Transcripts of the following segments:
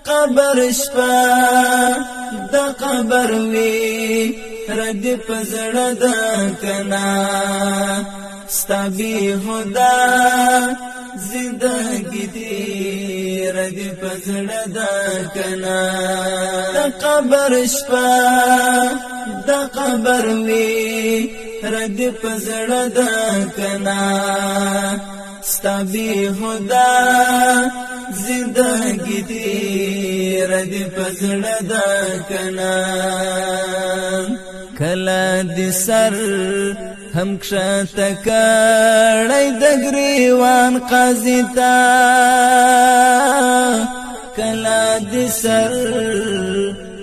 قبر شپه د قبر وی رد پزړه د کنا ستا بی خدا زندگی دی رد پزړه د کنا قبر شپه د قبر وی رد پزړه د کنا ستا بی خدا زندگی دی رد پزړه د کنا کلا دی سر هم کښته کړی د ګریوان قاضي ته کلا دی سر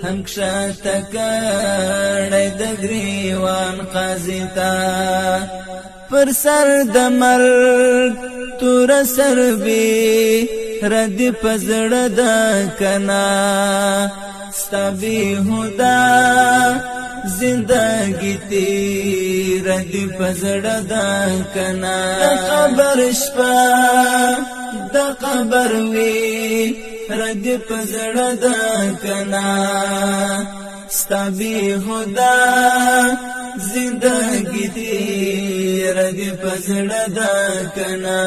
هم کښته کړی د ګریوان قاضي ته پر سر د مرګ تور سر بی رد پزړه د کنا ستا بی خدا زندگی تی رد پزړه د کنا قبر شپه د قبر وی رد پزړه د کنا ستا بی خدا زندگی تی رد پزړه د کنا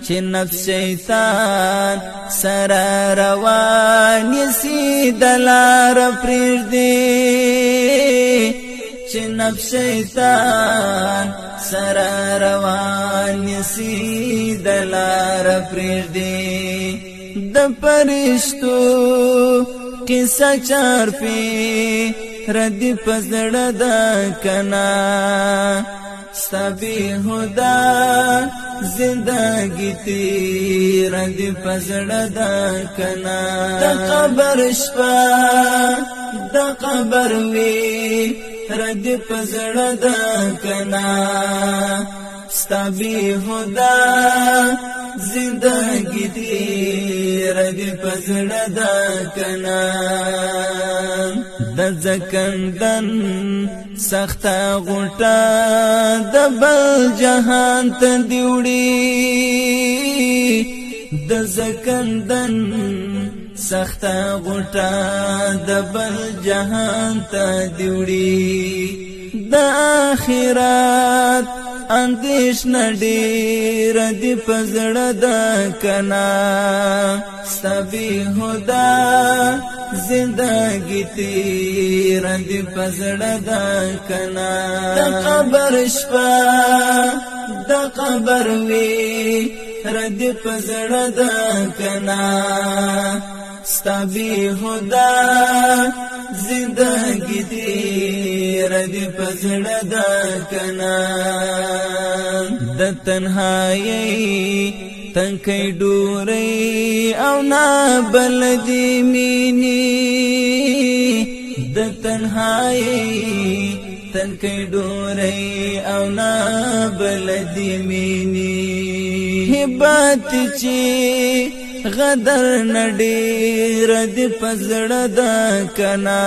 چې نفس شیطان سره روان یسی دلار پرېږدي چې نفس شیطان سره روان یسی دلار پرېږدي د فرشتو قصه چارپی رد پزړه د کنا ستا بی خدا زندگی تی رد پزړه د کنا د قبر شپه د قبر وی رد پزړه د کنا ستا بی خدا زندگی تی رد پزړه د کنا د زکندن سخت غټه د بل جهان ته دیوړي د زکندن سخت غټه د بل جهان ته دیوړي د آخرت اندیش نډیر دی پزړه د کنا ستا بی خدا زندگی تیر دی پزړه د کنا د قبر شپه د قبر وی رد پزړه د کنا ستا بی خدا زندگی تیر دی پزړه د کنا د تنهایی تنکی ډوري او نا بلدی مینی د تنهایی تنکی ډوري او نا بلدی مینی هبات چی غدر نډیر د پزړه د کنا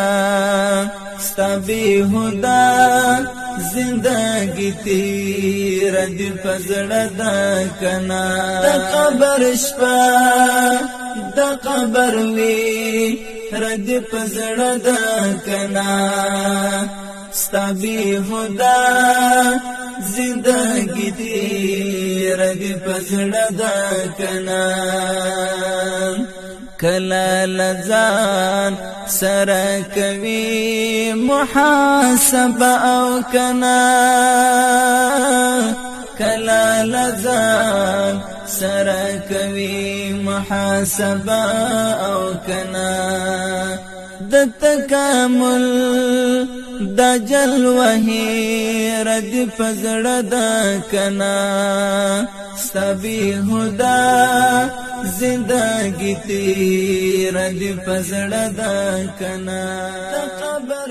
ستا بی خدا زندگی تیر د پزړه د کنا د قبر شپه د قبر وی رد پزړه د کنا ستا بی خدا زندگی تیر د پزړه د کنا کلا لزان سره کوي محاسبه او کنا کلا لزان سره کوي محاسبه او کنا د تکامل د جلوه رد پزړه د کنا ستا بی خدا زندگی تیر دی پزړه د کنا د قبر